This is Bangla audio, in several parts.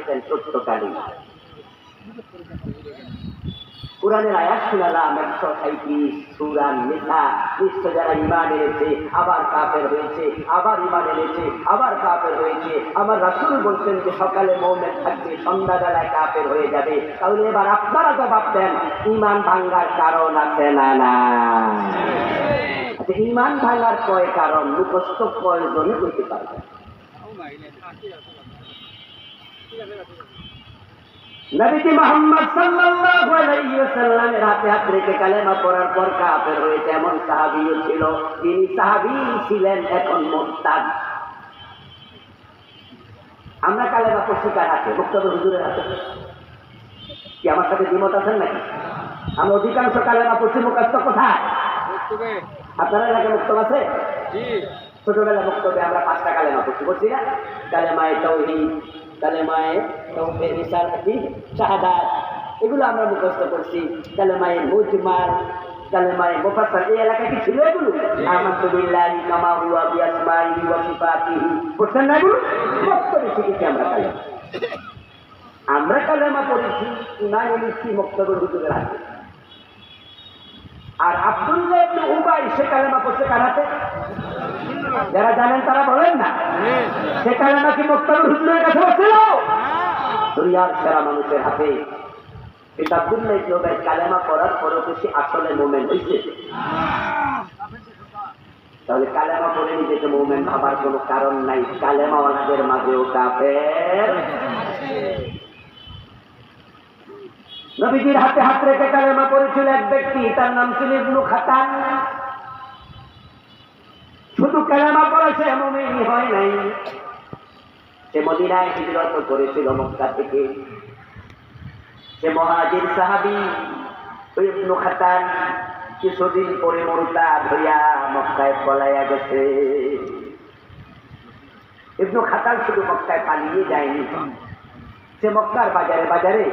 দিয়েছেন সত্যকালী। কোরআনের আয়াত শুনালাম 137 সূরা নিসা, নিশ্চয় যারা ঈমান এনেছে আবার কাফের হয়েছে, আবার ঈমান এনেছে আবার কাফের হয়েছে। আমার রাসূল বলছেন যে সকালে মুমিন থাকবে, সন্ধ্যাবেলায় কাফের হয়ে যাবে। তাহলে এবার আপনারা জবাব দেন, ঈমান ভাঙার কারণ আছে না না? ঈমান ভাঙার কয় কারণ মুখস্থ কয়জনে করতে পারবে? নবীজি মুহাম্মদ সাল্লাল্লাহু আলাইহি ওয়াসাল্লামের হাতে হাত রেখে কালেমা পড়ার পর কাফের হয়েছে এমন সাহাবীও ছিল। তিনি সাহাবী ছিলেন, এখন মুরতাদ। আমরা কালেমা পড়ছি কার হাতে? মুক্তাদুর হুজুরের হাতে। কি আমার সাথে দ্বিমত আছেন নাকি? আমরা অধিকাংশ কালেমা পড়ছি মুখস্থ কোথায়? আপনারা এলাকায় মুক্তব আছে? ছোটবেলা মুক্তবে আমরা 5টা কালেমা পড়ছি, বলছি না? কালেমায়ে তাওহীদ, কালেমায়ে তাওহীদ, রিসালাতি, শাহাদাত, এগুলো আমরা মুখস্থ করছি। কালেমায়ে মুজমাল, কালেমায়ে মুফাসসাল, এই এলাকায় কি ছিল এগুলো? আমানতু বিল্লাহি কামা হুয়া বিআসমাইহি ওয়া সিফাতিহি, বুঝছেন না এগুলো? মুক্তবে শিখেছি আমরা কালেমা। আমরা কালেমা পড়েছি ইমান এনেছি মুক্তবুল হুজুরের হাতে। আর আব্দুল্লাহ ইবনে উবাই সে কালেমা পড়ছে কার হাতে? যারা জানেন তারা বলেন না। সে কালেমা কি মুক্তাদুর হুজুরের কাছে পড়ছিল? দুনিয়ার সেরা মানুষের হাতে। কিন্তু আব্দুল্লাহ ইবনে উবাই কালেমা পড়ার পরেও কি সে আসলে মুমিন হয়েছে? তাহলে কালেমা পড়ে নিজেকে মুমিন ভাবার কোনো কারণ নাই। কালেমাওয়ালাদের মাঝেও কাফের। নবীজির হাতে হাত রেখে কালেমা পড়েছিল এক ব্যক্তি, তার নাম ছিল ইবনু খাতান। শুধু কালেমা পড়ে সে মুমিন হয় নাই, সে মদিনায় হিজরত করেছিল মক্কা থেকে। সে মুহাজির সাহাবী। ওই ইবনু খাতান কিছুদিন পরে মুরতাদ হইয়া মক্কায় পলাইয়া গেছে। ইবনু খাতান শুধু মক্কায় পালিয়ে যায়নি, সে মক্কার বাজারে বাজারে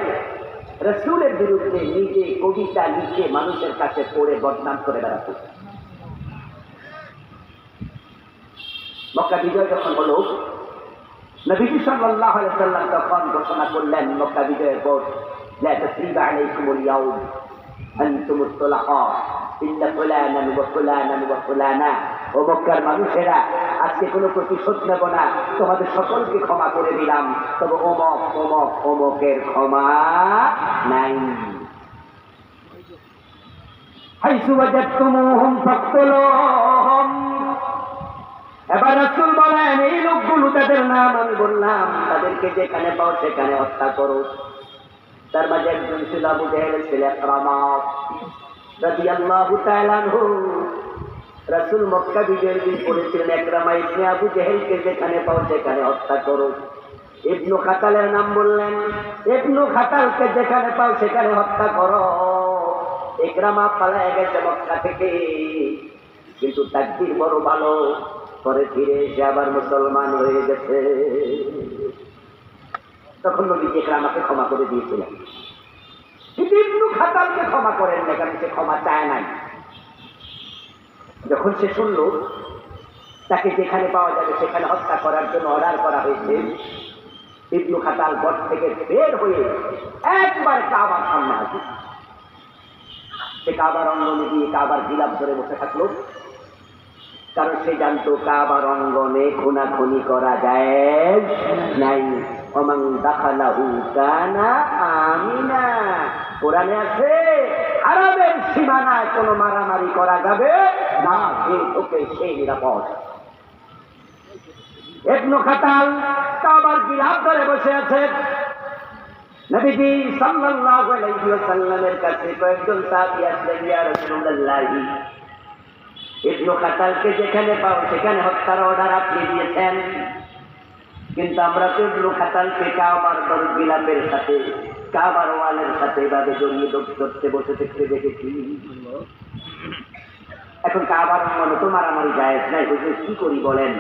রাসূলের বিরুদ্ধে নিজে কবিতা লিখে মানুষের কাছে পড়ে বদনাম করে বেড়াত। মক্কা বিজয় যখন হলো, নবীজি সাল্লাল্লাহু আলাইহি ওয়াসাল্লাম তখন ঘোষণা করলেন মক্কা বিজয়ের পর, লা তাসরিবা আলাইকুমুল ইয়াউম আনতুমুত তুলাকা ইল্লা ফুলানান ওয়া ফুলানান ওয়া ফুলানা। ও মক্কার মানুষেরা, আজকে কোনো প্রতিশোধ নেব না, তোমাদের সকলকে ক্ষমা করে দিলাম, তবে অমক অমক অমকের ক্ষমা নাই। হাইসু ওয়াজাদতুমুহুম ফাকতুলুহুম। এবার রাসূল বলেন, এই লোকগুলো, তাদের নাম আমি বললাম, তাদেরকে যেখানে পাও সেখানে হত্যা করো। তার মাঝে একজন ছিল আবু জাহেলের ছেলে ইকরামা রাদিয়াল্লাহু তাআলা আনহু। রাসূল মক্কা বিজয়ের দিন বলেছিলেন, ইকরামা ইবনে আবু জাহেলকে যেখানে পাও সেখানে হত্যা করো। ইবনু খাতালের নাম বললেন, ইবনু খাতালকে যেখানে পাও সেখানে হত্যা করো। ইকরামা পালায় গেছে মক্কা থেকে, কিন্তু তাকদীর বড় ভালো, পরে ফিরে এসে আবার মুসলমান হয়ে গেছে। তখন নবীজি ইকরামাকে ক্ষমা করে দিয়েছিলেন, কিন্তু ইবনু খাতালকে ক্ষমা করেন না, কারণ সে ক্ষমা চায় নাই। যখন সে শুনল তাকে যেখানে পাওয়া যাবে সেখানে হত্যা করার জন্য অর্ডার করা হয়েছে, ইবনু খাতাল ঘর থেকে বের হয়ে একবার কাবার সামনে আসে। সে কাবার অঙ্গনে গিয়ে কাবার গিলাফ ধরে বসে থাকলো, কারণ সে জানতো কাবার অঙ্গনে খুনাখুনি করা যায় নাই। ওমান দাখালাহু কানা আমিনা। কোরআনে আছে, হারামের সীমানায় কোনো মারামারি করা যাবে না, ওকে সেই নিরাপদ। ইবনু খাতাল কাবার গিলাফ ধরে বসে আছে। নবীজি সাল্লাল্লাহু আলাইহি ওয়াসাল্লামের কাছে কয়েকজন সাহাবী আসলেন, ইয়া রাসূলুল্লাহ, ইবনু খাতালকে যেখানে পাও সেখানে হত্যার অর্ডার আপনি দিয়েছেন, কিন্তু আমরা তো ইবনু খাতালকে কাবার গিলাফের সাথে, কাবার ওয়ালের সাথে এভাবে জড়িয়ে ধরতে বসে থাকতে দেখেছি। এখন কাবার অঙ্গনে তো মারামারি জায়েজ নাই, হুজুর কি করি বলেন?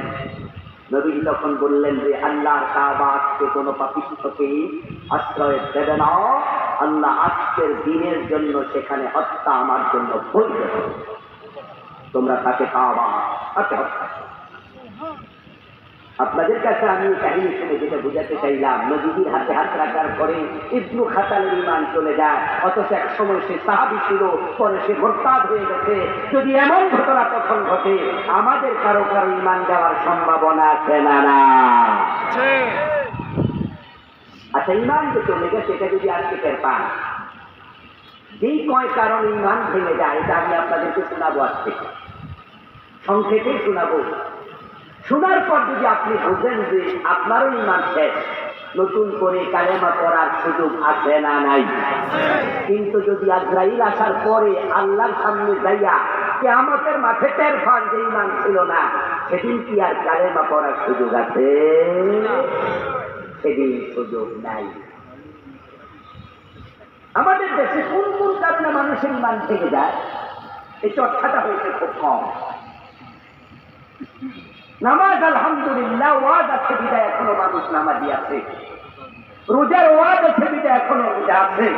নবীজি তখন বললেন যে আল্লাহর কাবা আজকে কোনো পাপিষ্ঠকে আশ্রয় দেবে না। আল্লাহ আজকের দিনের জন্য সেখানে হত্যা আমার জন্য বৈধ, তোমরা তাকে কাবা তাকে হত্যা। আপনাদের কাছে আমি এই কাহিনী শুনে যেটা বোঝাতে চাইলাম, নবীজির হাতে হাত রাখার পরে ইবনু খাতালের ঈমান চলে যায়, অথচ এক সময় সে সাহাবী ছিল, পরে সে মোরতাদ হয়ে গেছে। যদি এমন ঘটনা তখন ঘটে, আমাদের কারো কারো ঈমান যাওয়ার সম্ভাবনা আছে না? না। আচ্ছা, ঈমান যে চলে গেছে এটা যদি আজকে টের পান, যেই কয় কারণে ঈমান ভেঙে যায়, এটা আমি আপনাদেরকে শোনাবো আজকে, সংক্ষেপে শোনাবো। শোনার পর যদি আপনি বুঝেন যে আপনারও ঈমান শেষ, নতুন করে কালেমা পড়ার সুযোগ আছে না? নাই। কিন্তু যদি আজরাইল আসার পরে আল্লাহর সামনে যাইয়া কিয়ামতের মাঠে টের পান যে ঈমান ছিল না, সেদিন কি আর কালেমা পড়ার সুযোগ আছে? সেদিন সুযোগ নাই। আমাদের দেশে কোন কোন কারণে মানুষের ঈমান থেকে যায়, এই চর্চাটা হয়েছে খুব কম। নামাজ আলহামদুলিল্লাহ ওয়াজ আছে বিদায় এখনো মানুষ নামাজি আছে, রোজার ওয়াজ আছে বিদায় এখনো রোজা আছে,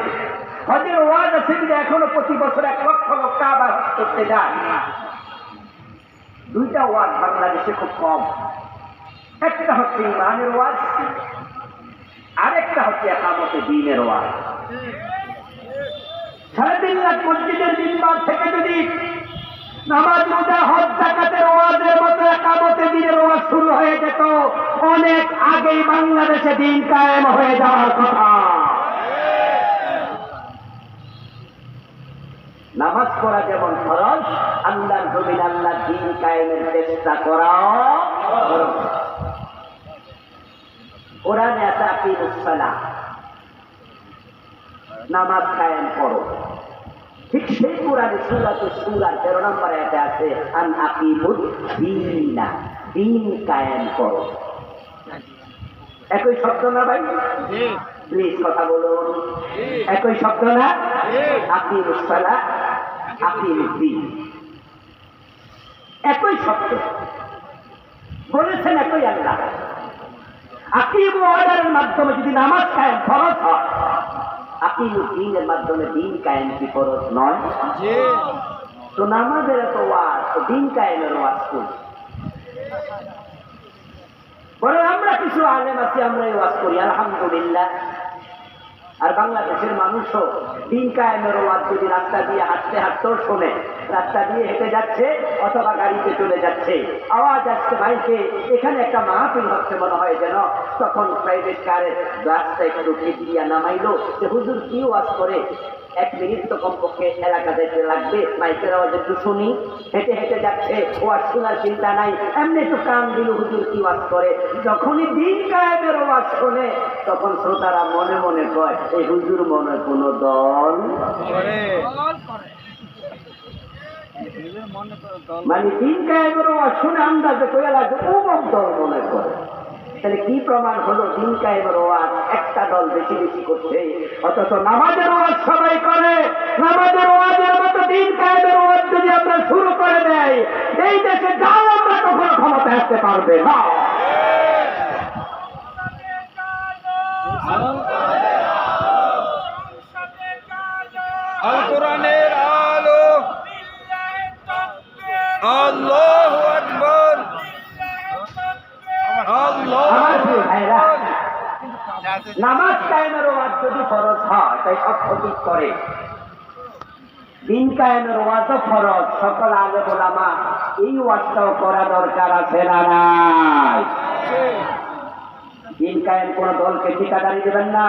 হজের ওয়াজ আছে বিদায় এখনো প্রতি বছর 1 লক্ষ লোক কাবা হজ করতে যায়। দুইটা ওয়াজ বাংলাদেশে খুব কম, একটা হচ্ছে ঈমানের ওয়াজ, আরেকটা হচ্ছে ইকামতে দ্বীনের ওয়াজ। 3.5 লাখ মসজিদের মিম্বার থেকে যদি নামাজ, রোজা, হজ, যাকাতের ওয়াজের মতো ইকামতে দ্বীনের ওয়াজ শুরু হয়ে যেত, অনেক আগেই বাংলাদেশে দ্বীন কায়েম হয়ে যাওয়ার কথা। নামাজ পড়া যেমন ফরজ, আল্লাহর জমিন আল্লাহর দ্বীন কায়েমের চেষ্টা করাও ফরজ। কোরআনে আছে আকিমুস সালাহ, নামাজ কায়েম করো। ঠিক সেই কোরআনে সূরাতুশ শূরার 13 নম্বর আয়াতে আছে আন আকিমুদ দীনা, দ্বীন কায়েম করো। একই শব্দ না ভাই? প্লিজ কথা বলুন। একই শব্দ না? আকিমুস সালাহ, আকিমুদ দ্বীন, একই শব্দ বলেছেন একই আল্লাহ। আকিম অর্ডারের মাধ্যমে যদি নামাজ কায়েম ফরজ হয়, আকিমুদ দ্বীনের মাধ্যমে দ্বীন কায়েম কি ফরজ নয়? তো নামাজের এত ওয়াজ, তো দ্বীন কায়েমের ওয়াজ করি। পরে আমরা কিছু আলেম আছি, আমরা এই ওয়াজ করি আলহামদুলিল্লাহ। আর বাংলাদেশের মানুষও দ্বীন কায়েমের ওয়াজ যদি রাস্তা দিয়ে হাঁটতে হাঁটতেও শোনে, রাস্তা দিয়ে হেঁটে যাচ্ছে অথবা গাড়িতে চলে যাচ্ছে, আওয়াজ আসছে বাইকে, এখানে একটা মাহফিল হচ্ছে মনে হয় যেন, তখন প্রাইভেট কারের গ্লাসটা একটু খিচিয়া নামাইলো যে হুজুর কি ওয়াজ করে, 1 মিনিট তো কমপক্ষে এলাকা যেতে লাগবে, মাইকের আওয়াজ একটু শুনি। হেঁটে হেঁটে যাচ্ছে, ওয়াজ শোনার চিন্তা নাই, এমনি একটু কান দিল হুজুর কি ওয়াজ করে। যখনই দ্বীন কায়েমের ওয়াজ শোনে, তখন শ্রোতারা মনে মনে কয় এই হুজুর মনে কোনো দল, মানে দ্বীন কায়েমের ওয়াজ শুনে আন্দাজে কইয়া লাগে অমুক দল মনে করে। তাহলে কি প্রমাণ হলো? দ্বীন কায়েমের ওয়াজ একটা দল বেশি বেশি করছে, অথচ নামাজের ওয়াজ সবাই করে। নামাজের ওয়াজের মতো দ্বীন কায়েমের ওয়াজ যদি আমরা শুরু করে দেয়, এই দেশে যাও আমরা কখনো ক্ষমতা আসতে পারবে না। আল কোরআনের আলো, আল্লাহু আকবার, নামাজ কায়েমের ওয়াজ যদি ফরজ হয়, তাই সব ক্ষতি করে। দ্বীন কায়েমের ওয়াজও ফরজ, সকল আলেম ওলামা এই ওয়াজটাও করা দরকার আছে না? নাই। দ্বীন কায়েম কোন দলকে ঠিকাদারি দেবেন না,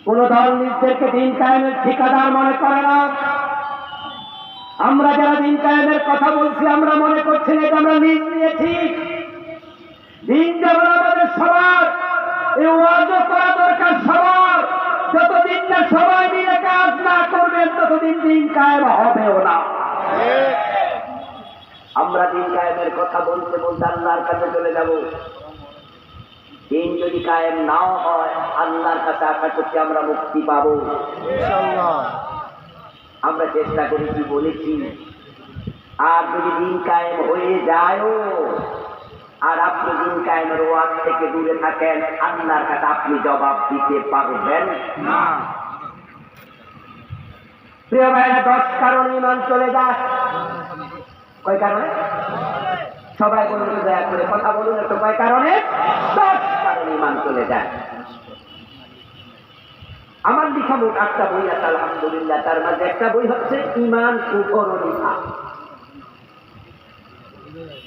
কোন দল নিজেদেরকে দ্বীন কায়েমের ঠিকাদার মনে করে না। আমরা যারা দ্বীন কায়েমের কথা বলছি, আমরা মনে করছি না এটা আমরা নিজ নিয়েছি। দ্বীন যেমন আমাদের সবার, এই ওয়াজও করা দরকার সবার। যতদিন না সবাই মিলে কাজ না করবেন, ততদিন দ্বীন কায়েম হবেও না। আমরা দ্বীন কায়েমের কথা বলতে বলতে আল্লাহর কাছে চলে যাব। দ্বীন যদি কায়েম নাও হয়, আল্লাহর কাছে আশা করছি আমরা মুক্তি পাবো ইনশাআল্লাহ। আমরা চেষ্টা করেছি, বলেছি। আর যদি দ্বীন কায়েম হয়ে যায়ও, আর আপনি দ্বীন কায়েমের ওয়াজ থেকে দূরে থাকেন, আল্লাহর কাছে আপনি জবাব দিতে পারবেন না। প্রিয় ভাইরা, 10 কারণে ঈমান চলে যায়। কয় কারণে? সবাই বলুন দয়া করে কথা বলুন একটু কয় কারণে? 10 কারণে ঈমান চলে যায়। আমার লিখা মোট 8টা বই আছে আলহামদুলিল্লাহ, তার মাঝে একটা বই হচ্ছে ঈমান কুফর ও নিফাক।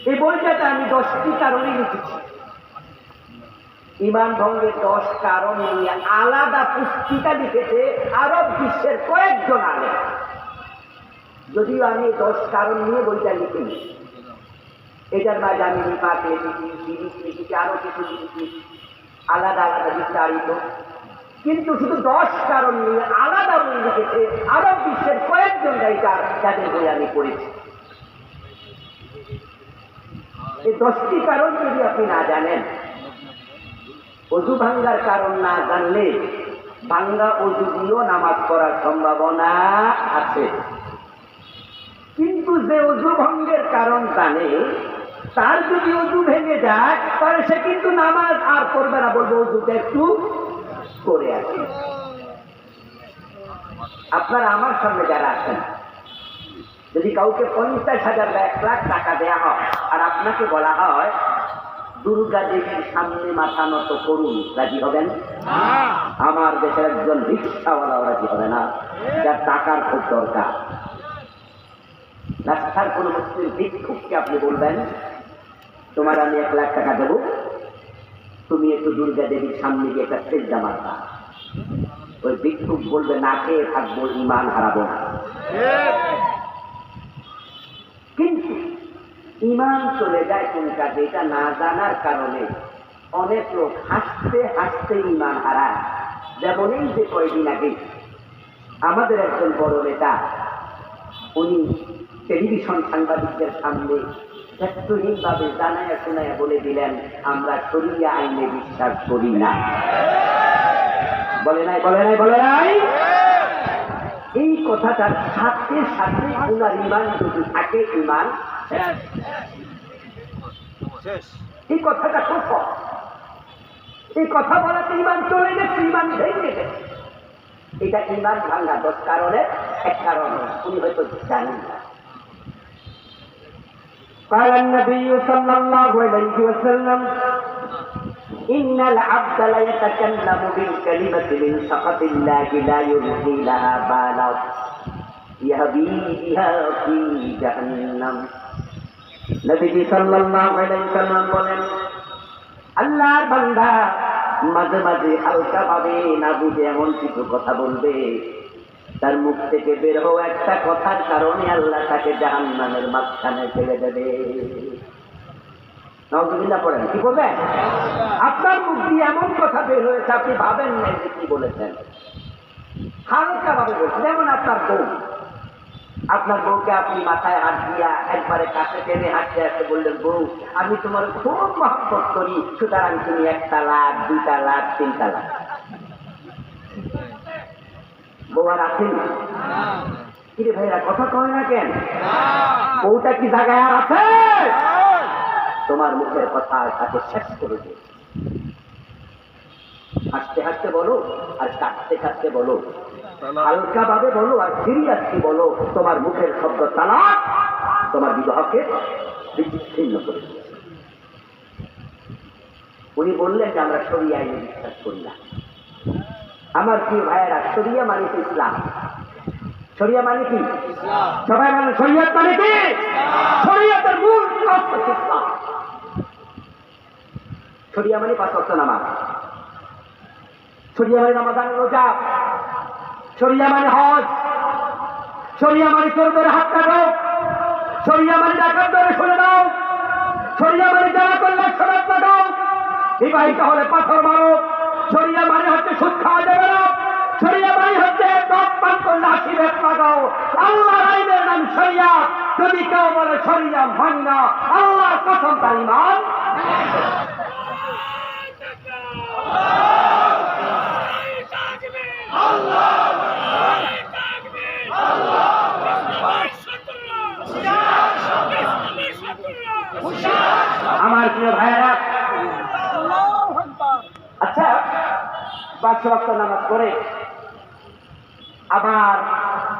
এই বইটাতে আমি 10টি কারণে লিখেছি। ঈমান ভঙ্গের 10 কারণ নিয়ে আলাদা পুস্তিকা লিখেছে আরব বিশ্বের কয়েকজন আলেম। যদিও আমি 10 কারণ নিয়ে বইটা লিখিনি, এটার মাঝে আমি নিফাক লিখেছি, শিরক লিখেছি, আরো কিছু লিখেছি আলাদা আলাদা বিস্তারিত। কিন্তু শুধু 10 কারণ নিয়ে আলাদা বই লিখেছে আরব বিশ্বের কয়েকজন রাইটার, যাদের বই আমি পড়েছি। এই 10টি কারণ যদি আপনি না জানেন, অজু ভাঙ্গার কারণ না জানলে ভাঙ্গা অজু দিয়েও নামাজ পড়ার সম্ভাবনা আছে। কিন্তু যে অজু ভঙ্গের কারণ জানে, তার যদি অজু ভেঙে যায় তাহলে সে কিন্তু নামাজ আর পড়বে না, বলবো অজুটা একটু করে আছে। আপনারা আমার সামনে যারা আছেন, যদি কাউকে 50,000 বা 1 লাখ টাকা দেয়া হয় আর আপনাকে বলা হয় দুর্গা দেবীর সামনে মাথা নত করুন, রাজি হবেন? আমার দেশের একজন রিক্সাওয়ালাও রাজি হবে না, যার টাকার খুব দরকার। রাস্তার কোন মুসলিম ভিক্ষুককে আপনি বলবেন তোমার আমি 1 লাখ টাকা দেবো, তুমি একটু দুর্গা দেবীর সামনে গিয়ে একটা সেজদা মারবা, ওই ভিক্ষুক বলবে না খেয়ে থাকবো, ঈমান হারাবো না। কিন্তু ঈমান চলে যায় কোন কাজে, এটা না জানার কারণে অনেক লোক হাসতে হাসতে ঈমান হারায়। যেমন এই যে কয়েকদিন আগে আমাদের একজন বড় নেতা, উনি টেলিভিশন সাংবাদিকদের সামনে ব্যক্তিহীনভাবে জানাইয়া শোনাইয়া বলে দিলেন আমরা শরিয়া আইনে বিশ্বাস করি না। বলে নাই, বলে নাই, বলে নাই। এই কথাটার সাথে সাথে উনার ঈমান যদি থাকে, ঈমান শেষ। এই কথাটা খুব কম। এই কথা বলাতে ঈমান চলে গেছে, ঈমান ভেঙে গেছে। এটা ঈমান ভাঙা 10 কারণে এক কারণ, উনি হয়তো জানেন না। قال النبي صلى الله عليه وسلم إن العبد لا يتكلم بالكلمة من سخط الله لا يلقي لها بالا يهوي بها في جهنم। নবী সাল্লাল্লাহু আলাইহি ওয়াসাল্লাম বলেন, আল্লাহর বান্দা মাঝে মাঝে হালকা ভাবে না বুঝে এমন কিছু কথা বলবে, তার মুখ থেকে বের হওয়া একটা কথার কারণে আল্লাহ তাকে জাহান্নামের মাঝখানে ফেলে দেবে। নাউযুবিল্লাহ পড়েন, কি বলবেন? আপনার মুখ দিয়ে এমন কথা বের হয়েছে আপনি ভাবেন না যে কি বলেছেন, হালকা ভাবে বলছেন। যেমন আপনার বউকে আপনি মাথায় হাত দিয়া একবারে কাছে টেনে হাঁটতে হাঁটতে বললেন, বউ আমি তোমার খুব মহব্বত করি, সুতরাং তুমি 1 তালাক 2 তালাক 3 তালাক। বউ আর আসেনি? কিরে ভাইরা কথা কয় না কেন? বউটা কি জায়গায় আর আছে? তোমার মুখের কথা তাকে শেষ করে দিও। হাসতে হাসতে বলো আর কাঁদতে কাঁদতে বলো, হালকা ভাবে বলো আর সিরিয়াসলি বলো, তোমার মুখের শব্দ তালাক তোমার বিবাহকে বিচ্ছিন্ন করে দিয়েছে। উনি বললেন যে আমরা শরিয়া আইনে বিশ্বাস করি না। আমার প্রিয় ভাইয়েরা, শরিয়া মানে কি? ইসলাম। শরিয়া মানে কি? সবাই মানে শরিয়ত মানে কি? শরিয়তের মূল কাজ হচ্ছে ইসলাম। শরিয়া মানে 5 ওয়াক্ত নামাজ, শরিয়া মানে রমাদানের রোজা, শরিয়া মানে হজ, শরিয়া মানে চোর ধরে হাত কাটো, শরিয়া মানে ডাকাত ধরে সরে দাও, শরিয়া মানে যারা করলে সরাত লাগাও, বিবাহিত হলে পাথর মারো, শরিয়া মানে হচ্ছে সুদ খাওয়া যাবে না, শরিয়া মানে হচ্ছে মদ পান করলে আশীর্বাদ লাগাও। আল্লাহর আইনের নাম শরিয়া। যদি কেউ বলে শরিয়া মানি না, আল্লাহর কসম তার ঈমান। আমার প্রিয় ভাইয়েরা, আচ্ছা 5 ওয়াক্ত নামাজ পড়ে আবার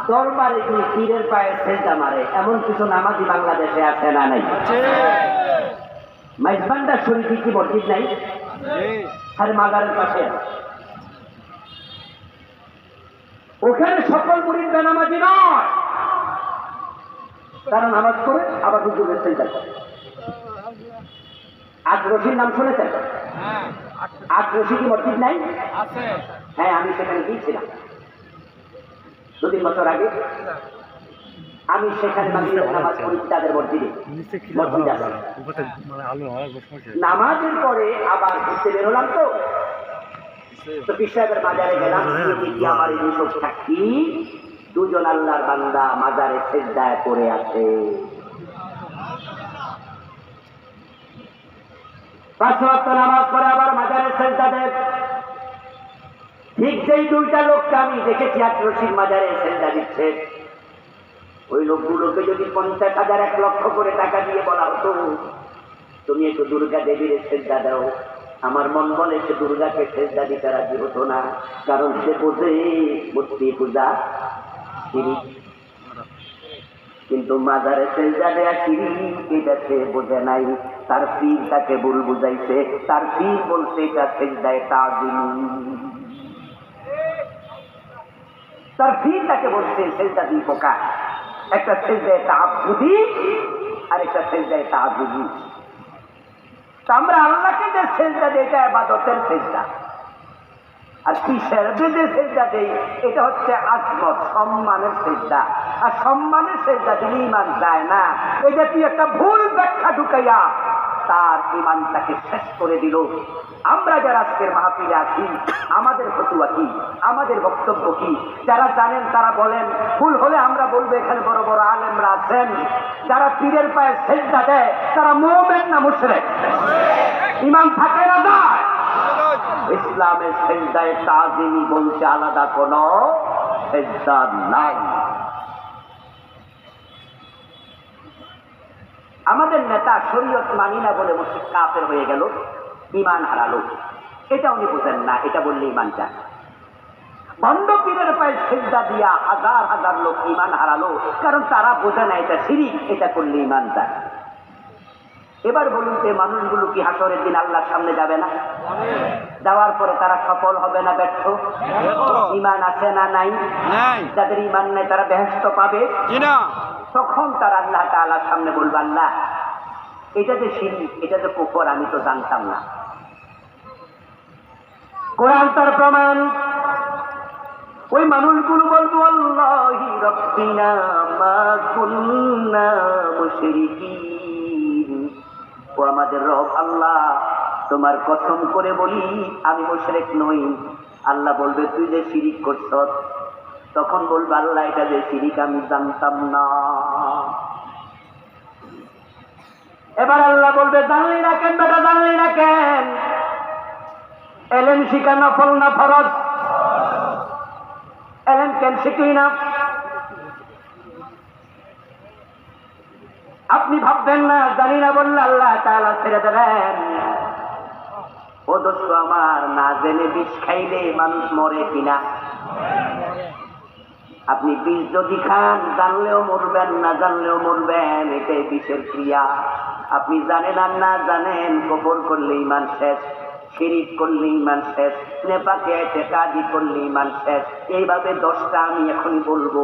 দরবারে গিয়ে পীরের পায়ে সেজদা মারে, এমন কিছু নামাজি বাংলাদেশে আছে না নাই? মাইজবান্ডার শরীফে কি মসজিদ নাই? আর মাজারের পাশে ওখানে সকল মুরিদ বেনামাজি নয়, তারা নামাজ পড়ে আবার হুজুরের সেজদা করে। আগ্রসীর নাম শুনেছেন? আগ্রসী কি মসজিদ নাই? হ্যাঁ, আমি সেখানে গিয়েছিলাম 2-3 বছর আগে। আমি সেখানে নামাজ পড়েছি তাদের মসজিদে। মসজিদ আছে। নামাজের পরে আবার ঘুরতে বেরোলাম তো পীর সাহেবের মাজারে গেলাম। আমার এই সব সাক্ষী, 2 জন আল্লাহর বান্দা মাজারে সেজদায় পড়ে আছে। 5 ওয়াক্ত নামাজ পড়ে আবার মাজারে সেজদা দেয়। ঠিক যেই 2টা লোককে আমি দেখেছি আগ্রসীর মাজারে সেজদা দিচ্ছে, ওই লোকগুলোকে যদি 50,000 1 লক্ষ করে টাকা দিয়ে বলা হতো তুমি একটু দুর্গা দেবীর সেজদা দাও, আমার মন বলে সে দুর্গাকে সেজদা দিতে রাজি হতো না, কারণ সে বোঝে মূর্তি পূজা শিরিক। কিন্তু মাজারে সেজদা দেয়া শিরিক এটা সে বোঝে নাই। তার পীর তাকে ভুল বুঝাইছে। তার পীর বলছে এটা সেজদায় তাজিম। তার পীর তাকে বলছে সেজদা 2 প্রকার, একটা সেজদায় তাআব্বুদি আর একটা সেজদায় তাআজ্জুদি। আমরা আল্লাহকে যে সেজদা দেই এটা ইবাদতের সেজদা, আর কিসের যে সেজদা দেই এটা হচ্ছে আজমত, সম্মানের সেজদা। আর সম্মানের সেজদা দিলে ঈমান যায় না। এই যে তুই একটা ভুল ব্যাখ্যা ঢুকাইয়া তার ঈমানটাকে শেষ করে দিল। আমরা যারা আজকের মাহফিলে আছি, আমাদের ফতোয়া কি, আমাদের বক্তব্য কি? যারা জানেন তারা বলেন, ভুল হলে আমরা বলবো এখানে বড় বড় আলেমরা আছেন। যারা পীরের পায়ে সেজদা দেয় তারা মুমিন না মুশরিক? ঈমান থাকে না যায়? ইসলামের সেজদায় তাজিমি বলতে আলাদা কোন সেজদা নাই। আমাদের নেতা শরীয়ত মানি না বলে মুশরিক কাফের হয়ে গেল, ঈমান হারালো। এটা উনি বুঝেন না, এটা বললে ঈমান যায়। ভণ্ড পীরের পায়ে সেজদা দিয়া হাজার হাজার লোক ঈমান হারালো, কারণ তারা বোঝে না এটা শিরিক, এটা করলে ঈমান যায়। এবার বলুন তো, মানুষগুলো কি হাসরের দিন আল্লাহর সামনে যাবে না? যাওয়ার পরে তারা সফল হবে না ব্যর্থ? ঈমান আছে না নাই? যাদের ঈমান নাই তারা বেহেশত পাবে কিনা? তখন তারা আল্লাহ তাআলার সামনে বলবে, আল্লাহ এটা যে শিরক, এটা যে কুফর, আমি তো জানতাম না। কোরআন তার প্রমাণ। ওই মানুষগুলো বলবো, আল্লাহি রাব্বিনা মা কুন্না মুশরিকিন, ও আমাদের রব আল্লাহ, তোমার কসম করে বলি আমি মুশরিক নই। আল্লাহ বলবে, তুই যে শিরিক করছস। তখন বলবে, আল্লাহ এটা যে শিরিক আমি জানতাম না। এবার আল্লাহ বলবে, জানলি না কেন বেটা, জানলি না কেন? এলেম শিখা নফল না ফরজ? এলেম কেন শিখলি না? আপনি ভাববেন না জানি না বললে আল্লাহ তাআলা ছেড়ে দেবেন। ও দোস্ত আমার, না জেনে বিষ খাইলে মানুষ মরে কিনা? আপনি বিষ যদি খান, জানলেও মরবেন, না জানলেও মরবেন, এটাই বিষের ক্রিয়া। আপনি জানেন আর না জানেন, কুফর করলে ঈমান শেষ, শিরিক করলে ঈমান শেষ, নেপাকে ইতিকাদি করলে ঈমান শেষ। এইভাবে 10টা আমি এখনই বলবো।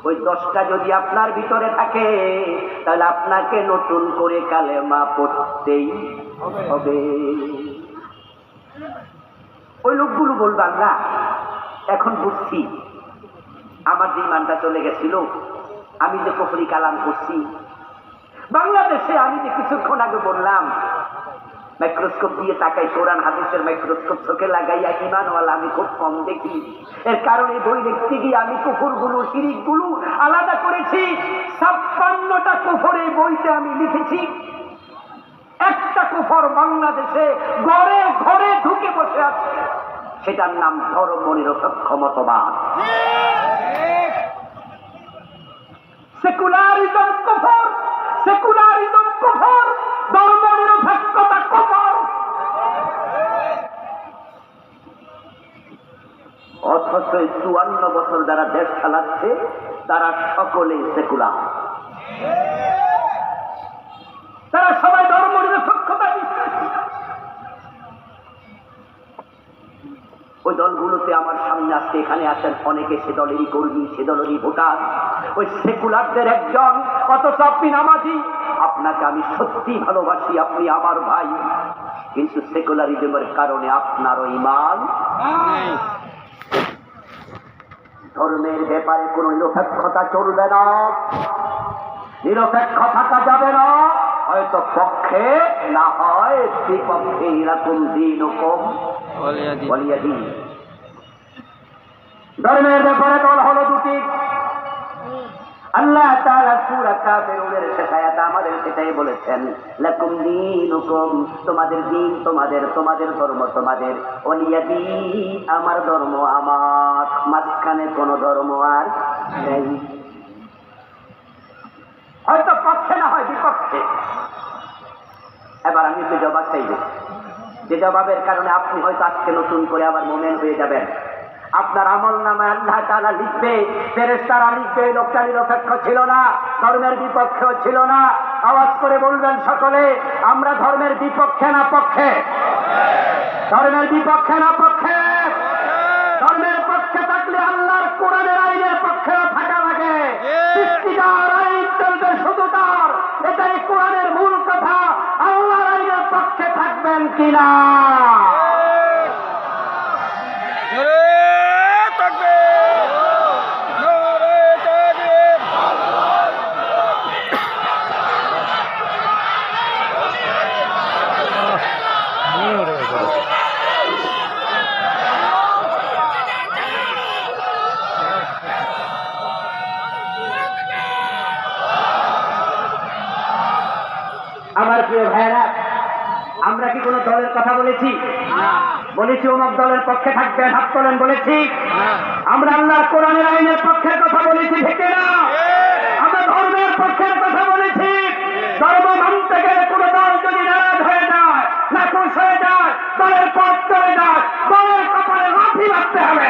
ওই 10টা যদি আপনার ভিতরে থাকে, তাহলে আপনাকে নতুন করে কালেমা পড়তেই হবে। ওই লোকগুলো বলবে, আল্লাহ এখন বুঝছি আমার যে ঈমানটা চলে গেছিল, আমি যে কুফরি কালাম করছি। বাংলাদেশে আমি যে কিছুক্ষণ আগে বললাম, মাইক্রোস্কোপ দিয়ে তাকাই, কোরআন হাদিসের মাইক্রোস্কোপ চোখে লাগাইয়া ঈমানওয়ালা আমি খুব কম দেখি। এর কারণে বই লিখতে গিয়ে আমি কুফরগুলো, শিরিকগুলো আলাদা করেছি। 56টা কুফর এই বইতে আমি লিখেছি। একটা কুফর বাংলাদেশে ঘরে ঘরে ঢুকে বসে আছে, সেটার নাম ধর্ম নিরপেক্ষ মতবাদ। সেকুলারিজম কুফর, সেকুলারিজম কুফর, ধর্ম নিরপেক্ষতা কুফর। অথচ 54 বছর যারা দেশ চালাচ্ছে তারা সকলে সেকুলার, তারা সবাই ধর্ম নিরপেক্ষতা ওই দলগুলোতে আমার সামনে আজকে এখানে আসেন অনেকে সে দলেরই কর্মী, সে দলেরই ভোটার, ওই সেকুলারদের একজন, অথচ আপনি নামাজি। আপনাকে আমি সত্যি ভালোবাসি, আপনি আমার ভাই, কিন্তু সেকুলারিজমের কারণে আপনারও ঈমান। ধর্মের ব্যাপারে কোনো নিরপেক্ষতা চলবে না, নিরপেক্ষ থাকা যাবে না, হয়তো পক্ষে না হয় বিপক্ষে। এরকম দিন হুকুম ওয়ালিয়া দিন। ধর্মের ব্যাপারে দল হলো দুটি। আল্লাহ তাআলা সূরা কাফিরুনের শেষ আয়াতে আমাদের সেটাই বলেছেন, লাকুম দীনুকুম, তোমাদের দিন তোমাদের, তোমাদের ধর্ম তোমাদের, ওয়ালিয়া দিন, আমার ধর্ম আমার। মাঝখানে কোনো ধর্ম আর নেই। হয়তো পক্ষে না হয় বিপক্ষে। এবার আমি একটু জবাব চাইব, যে জবাবের কারণে আপনি হয়তো আজকে নতুন করে আবার মোমেন হয়ে যাবেন। আপনার আমল নামে আল্লাহ তাআলা লিখবে, ফেরেশতারা লিখবে, এই লোকটা নিরপেক্ষ ছিল না, ধর্মের বিপক্ষেও ছিল না। আওয়াজ করে বলবেন সকলে, আমরা ধর্মের বিপক্ষে না পক্ষে? ধর্মের বিপক্ষে না পক্ষে? ধর্মের পক্ষে থাকলে আল্লাহর কোরআনের আইনের পক্ষে থাকা লাগে। সৃষ্টিকার আইন চলবে শুধু তার, এটাই কোরআনের মূল কথা। আল্লাহর আইনের পক্ষে থাকবেন কিনা? আমার প্রিয় ভাইরা, আমরা কি কোন দলের কথা বলেছি? বলেছি অমুক দলের পক্ষে থাকবেন, হাত তোলেন, বলেছি? আমরা আল্লাহর কোরআনের আইনের পক্ষের কথা বলেছি, ঠিক না? আমরা ধর্মের পক্ষের কথা বলেছি। ধর্ম মানতে গেলে কোন দল যদি নারাজ হয়ে যায়, নাখুশ হয়ে যায়, দলের পথ চলে যায়, দলের কপালে লাথি মারতে হবে।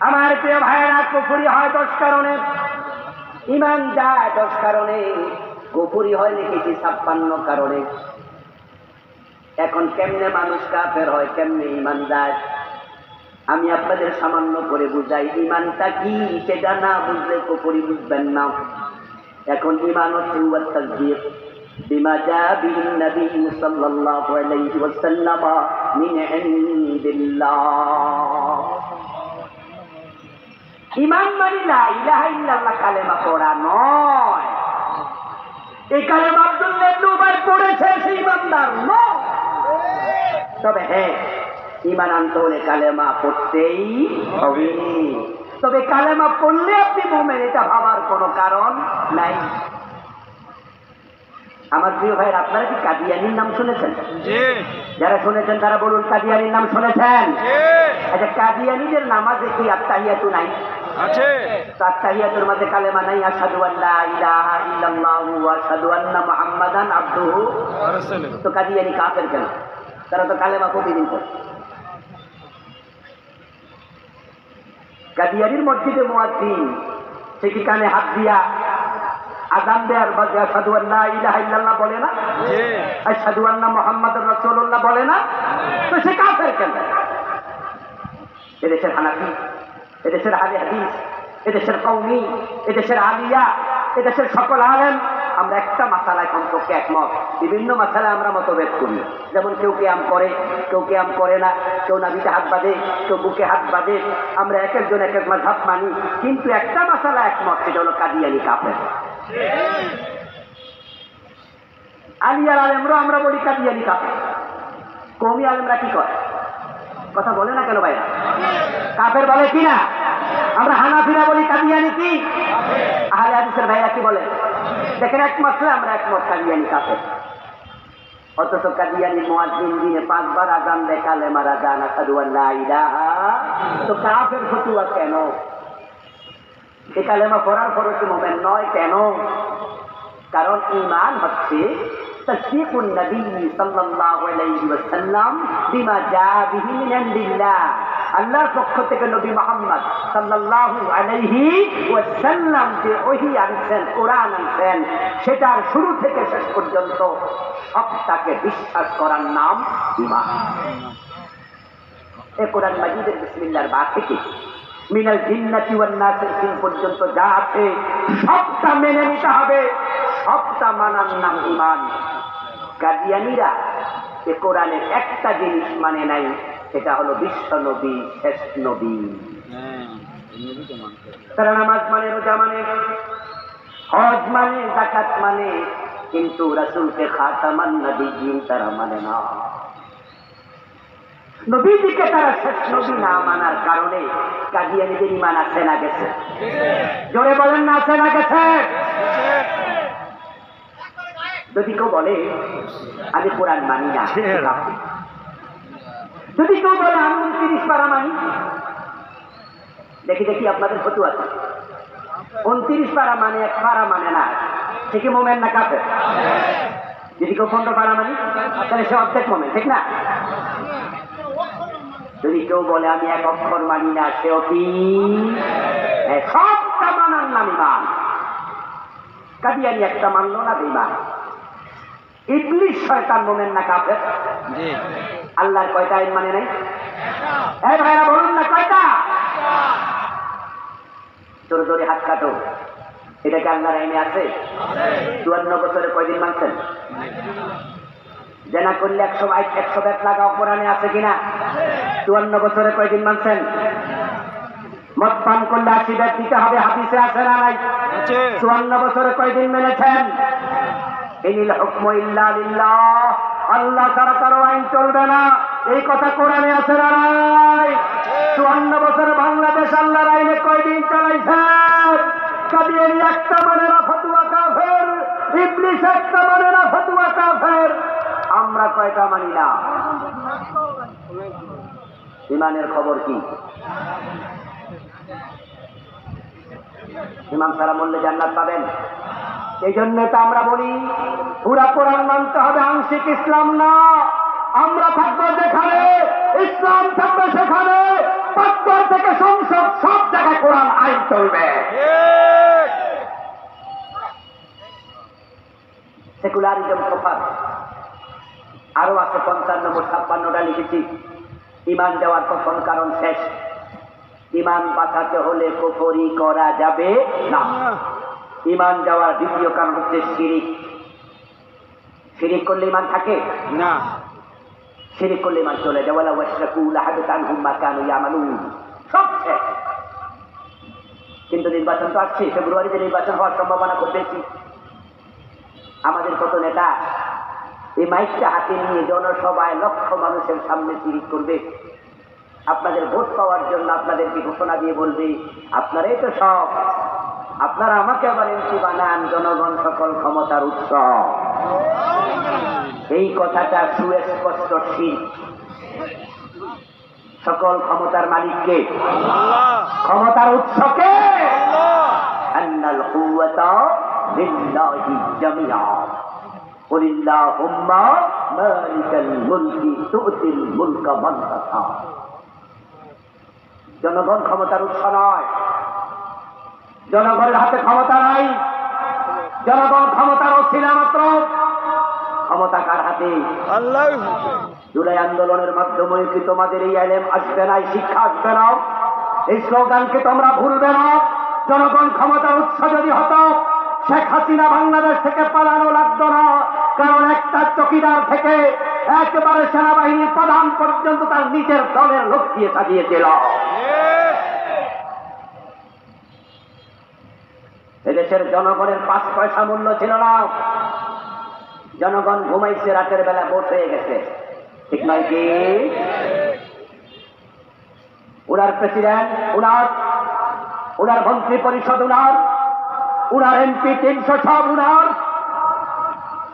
আমার প্রিয় ভাইয়েরা, কুফরি হয় 10 কারণে, ঈমান যায় 10 কারণে, কুফরি হয় লিখেছি 56 কারণে। এখন কেমনে মানুষ কাফের হয়, কেমনে ঈমান যায়, আমি আপনাদের সামান্য করে বুঝাই। ঈমানটা কি সেটা না বুঝলে কুফরি বুঝবেন না। এখন ঈমান হচ্ছে ওয়া তাসদীক বিমা জাআ বিহি নবী সাল্লাল্লাহু আলাইহি ওয়াসাল্লাম মিন ইনদিল্লাহ। ঈমান মানে লা ইলাহা ইল্লাল্লাহ কালেমা পড়া নয়। এই কালেমা আব্দুল্লাহ ইবনে উবাই পড়েছে, সেই ঈমানদার নয়। তবে হ্যাঁ, ঈমান আনতে হলে কালেমা পড়তেই হবে। তবে কালেমা পড়লে আপনি মুমিন, এটা ভাবার কোনো কারণ নাই। আমার প্রিয় ভাইয়ের, আপনারা কি কাদিয়ানীর নাম শুনেছেন? যারা শুনেছেন তারা বলুন, কাদিয়ানীর নাম শুনেছেন? আচ্ছা, কাদিয়ানীদের নামাজে কি আত্তাহিয়াতু নাই? আছে। আত্তাহিয়াতুর মাঝে কালেমা নাই, আশহাদু আল্লা ইলাহা ইল্লাল্লাহু ওয়া আশহাদু আন্না মুহাম্মাদান আবদুহু ওয়া রাসূলুহু। তো কাদিয়ানী কাফের কেন? তারা তো কালেমা প্রতিদিন পড়ে। কাদিয়ানীর মসজিদে মুয়াজ্জিন সে কি কানে হাত দিয়া আযান দেয়ার বাদে আশহাদু আল্লা ইলাহা ইল্লাল্লাহ বলে না? আশহাদু আন্না মুহাম্মাদুর রাসূলুল্লাহ বলে না? তো সে কাফের কেন? এদেশের হানাফি, এদেশের আহলে হাদিস, এদেশের কওমি, এদেশের আলিয়া, এদেশের সকল আলেম আমরা একটা মাসালায় কমপক্ষে একমত। বিভিন্ন মাসালায় আমরা মতভেদ করি, যেমন কেউ কিয়াম করে, কেউ কিয়াম করে না, কেউ নাভিতে হাত বাঁধে, কেউ বুকে হাত বাঁধে। আমরা এক একজন এক এক মাযহাব মানি, কিন্তু একটা মাসালা একমত, সেটা হলো কাদিয়ানী কাফের। আলিয়ার আলেমরা আমরা বলি কাদিয়ানী কাফের। কওমি আলেমরা কি করে? কথা বলে না কেন ভাইরা? কাফের বলে কি না? আমরা হানাফিরা বলি কাদিয়ানী কি? আহলে হাদিসের ভাইরা কি বলে? দেখেন, এক মাসলে আমরা একমত, কাদিয়ানী কাফের। অথচ কাদিয়ানী মুয়াজ্জিন দিনে 5 বার আযান দেয়, কালেমার আযান, আশহাদু আল্লা ইলাহা। তো কাফের ফতুয়া কেন? এই কালেমা পড়ার পরও কি মুমিন নয় কেন? কারণ ঈমান হচ্ছে তাসদীকুন নবী সাল্লাল্লাহু আলাইহি ওয়াসাল্লাম বিমা জাআ বিহি মিন ইনদিল্লাহ। আল্লাহর পক্ষ থেকে নবী মুহাম্মদ সাল্লাল্লাহু আলাইহি ওয়াসাল্লাম যে ওহী আনছেন, কোরআন আনছেন, সেটার শুরু থেকে শেষ পর্যন্ত সবটাকে বিশ্বাস করার নাম ঈমান। এই কোরআন মাজিদের বিসমিল্লাহর বা থেকে মিনাল জিন্নাতি ওয়ান নাসের সিন পর্যন্ত যা আছে সবটা মেনে নিতে হবে, সবটা মানার নাম ঈমান। কাদিয়ানীরা যে কোরআনের একটা জিনিস মানে নাই, সেটা হলো বিশ্ব নবী, শেষ নবী। তারা নামাজ মানে, রোজা মানে, হজ মানে, যাকাত মানে, কিন্তু রাসূলকে খাতামান নবিয়্যিন তারা মানে না। নবীজিকে তারা শেষ নবী না মানার কারণে কাদিয়ানীদের ঈমান আছে না গেছে? জোরে বলেন না, আছে না গেছে? যদি কেউ বলে আমি কোরআন মানি না, যদি কেউ বলে আমি 29 পারা মানি, দেখি দেখি আপনাদের ফতোয়া আছে 29 পারা মানে, 1 পারা মানে না, সে কি মোমেন না কাফের? যদি কেউ 15 পারা মানি, তাহলে সে অর্ধেক মোমেন, ঠিক না? যদি কেউ বলে আমি 1 অক্ষর মানি না, সেও কি? সবটা মানার নাম ঈমান। কাদিয়ানী একটা মানলো না, বেঈমান। ইবলিস শয়তান মোমেন না কাফের? আল্লাহর কয়টা আইন মানে নাই? এই ভাইরা বলুন না, কয়টা? জোরে জোরে হাত কাটো। এটা কি আল্লাহর আইনে আছে? 54 বছরে কয়দিন মানছেন? জেনা করলে 100 ব্যাট লাগাও, কোরআনে আছে কিনা? 54 বছরে কয়দিন মানছেন? মদ পান করলে 80 ব্যাট দিতে হবে, হাদিসে আছে না নাই? 54 বছরে কয়দিন মেনেছেন? ইনিল হুকমু ইল্লা লিল্লাহ, আল্লাহ ছাড়া কারো আইন চলবে না, এই কথা কোরআনে আছে না নাই? 54 বছরে বাংলাদেশ আল্লাহর আইনে কয়দিন চালাইছেন? কাদিয়ানী একটা মানে না, ফতোয়া কাফের। ইবলিস একটা মানে না, ফতোয়া কাফের। আমরা কয়টা মানি না? ঈমানের খবর কি? ঈমান ছাড়া মরলে জান্নাত পাবেন? এই জন্য তো আমরা বলি পুরা কোরআন মানতে হবে, আংশিক ইসলাম না। আমরা থাকবো যেখানে, ইসলাম থাকবে সেখানে, পাকঘর থেকে সংসদ সব জায়গায় কোরআন আইন চলবে। সেকুলারিজম প্রপার আরো আছে 55-56টা লিখেছি। ঈমান দেওয়ার প্রথম কারণ শেষ। ঈমান বাঁচাতে হলে কুফরি করা যাবে না। ঈমান দেওয়ার দ্বিতীয় কারণ হচ্ছে শিরিক। শিরিক করলে ঈমান থাকে না, শিরিক করলে ঈমান চলে যায়। ওয়ালা ওয়াশরাকু লাহাবিতা আনহুম মা কানু ইয়ামালুন, সব শেষ। কিন্তু নির্বাচন তো আসছে, ফেব্রুয়ারিতে নির্বাচন হওয়ার সম্ভাবনা খুব বেশি। আমাদের কত নেতা এই মাইকটা হাতে নিয়ে জনসভায় লক্ষ মানুষের সামনে শিরিক করবে। আপনাদের ভোট পাওয়ার জন্য আপনাদেরকে ঘোষণা দিয়ে বলবে আপনারাই তো সব, আপনারা আমাকে আবার এমপি বানান, জনগণ সকল ক্ষমতার উৎস। এই কথাটা সুস্পষ্ট শিরক। সকল ক্ষমতার মালিককে, ক্ষমতার উৎসকে, আন্নাল কুওয়াতা লিল্লাহি জামিআ কুলিল্লাহুম্মা মালিকাল মুলকি তুতিল মুলকা মান তাশা। জনগণ ক্ষমতার উৎস নয়, জনগণের হাতে ক্ষমতা নাই, জনগণ ক্ষমতার ওসিলা মাত্র। ক্ষমতা কার হাতে? আল্লাহ। জুলাই আন্দোলনের মাধ্যমে কি তোমাদের এই ইলম আসবে না, শিক্ষা আসবে না? এই স্লোগানকে তোমরা ভুলবে না। জনগণ ক্ষমতার উৎস যদি হতো, শেখ হাসিনা বাংলাদেশ থেকে পালানো লাগতো না। কারণ একটা চকিদার থেকে একেবারে সেনাবাহিনীর প্রধান পর্যন্ত তার নিজের দলের লোক দিয়ে সাজিয়েছিল। এদেশের জনগণের 5 পয়সা মূল্য ছিল না। জনগণ ঘুমাইছে, রাতের বেলা ভোট হয়ে গেছে, ঠিক নয় কি? উনার প্রেসিডেন্ট, উনার মন্ত্রী পরিষদ, উনার এমপি 300 সব উনার,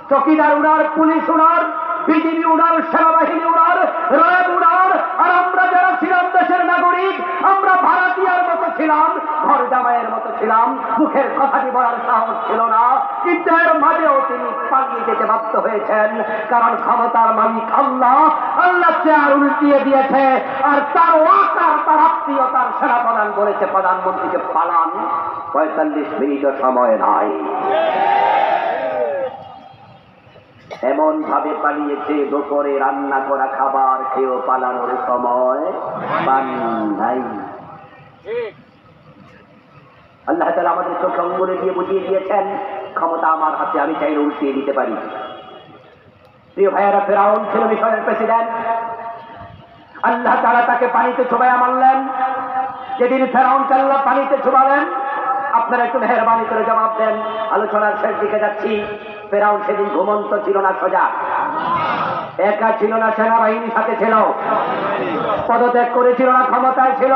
চকিদার উনার, পুলিশ উনার, বিজিবি উনার, সেনাবাহিনী উনার, র্যাব উনার। আর আমরা যারা ছিলাম দেশের নাগরিক, আমরা ভারতীয়র মতো ছিলাম, ঘর জামাইয়ের মতো ছিলাম, মুখের কথাটি বলার সাহস ছিল না। কিন্তু এর মাঝেও তিনি পালিয়ে যেতে বাধ্য হয়েছেন, কারণ ক্ষমতার মালিক আল্লাহ। আল্লাহ চেয়ার উল্টিয়ে দিয়েছে, আর তার ওয়াকার আত্মীয়তার সেনাপ্রধান বলেছে প্রধানমন্ত্রীকে পালান, 45 মিনিটও সময় নাই। এমন ভাবে পালিয়েছে দুপুরে রান্না করা খাবার খেয়েও পালানোর সময় পান নাই। আল্লাহ তাআলা আমাদের চোখ অঙ্গনে দিয়ে বুঝিয়ে দিয়েছেন, ক্ষমতা আমার হাতে, আমি চাইলে উল্টিয়ে দিতে পারি। প্রিয় ভাইয়েরা, ফেরাউন ছিল মিশরের প্রেসিডেন্ট। আল্লাহ তাআলা তাকে পানিতে চুবাইয়া মারলেন। যেদিন ফেরাউনকে আল্লাহ পানিতে চুবালেন, আপনারা একটু মেহরবানি করে জবাব দেন, আলোচনার শেষ দিকে যাচ্ছি। ফেরাউন সেদিন ঘুমন্ত ছিল না সজাগ? একা ছিল না সেনাবাহিনীর সাথে ছিল? পদত্যাগ করেছিল না ক্ষমতায় ছিল?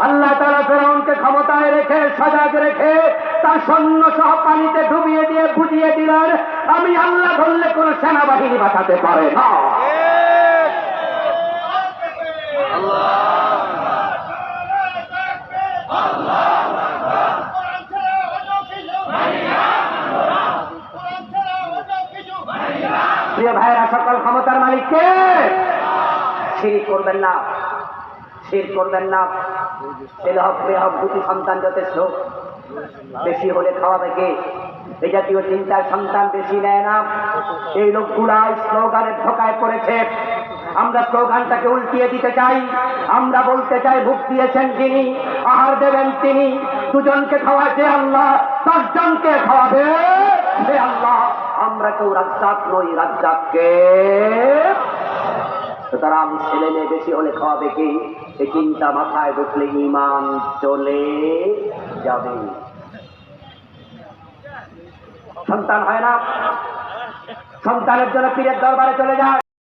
আল্লাহ তাআলা ফেরাউনকে ক্ষমতায় রেখে সজাগ রেখে তার সৈন্য সহ পানিতে ডুবিয়ে দিয়ে বুঝিয়ে দিলেন, আমি আল্লাহ ধরলে কোন সেনাবাহিনী বাঁচাতে পারে না। প্রিয় ভাইয়েরা, সকল ক্ষমতার মালিক কে? শিরক করবেন না, শিরক করবেন না। ছেলে হোক মেয়ে হোক, দুটি সন্তান যথেষ্ট। বেশি হলে খাওয়াবে কে? এই জাতীয় চিন্তার সন্তান বেশি নেয় না। এই লোকগুলা স্লোগানের ধোকায় পড়েছে। আমরা স্লোগানটাকে উল্টিয়ে দিতে চাই। আমরা বলতে চাই, ভোগ দিয়েছেন যিনি, আহার দেবেন তিনি। দুজনকে খাওয়াছে আল্লাহ, 10 জনকে খাওয়াবে সে আল্লাহ। আমরা কেউ রাজ্জাক নই, রাজ্জাককে। সুতরাং ছেলে মেয়ে বেশি হলে খাওয়াবে কে? এই চিন্তা মাথায় ঢুকলে ঈমান চলে যাবে। সন্তান হয় না, সন্তানের জন্য পীরের দরবারে চলে যায়।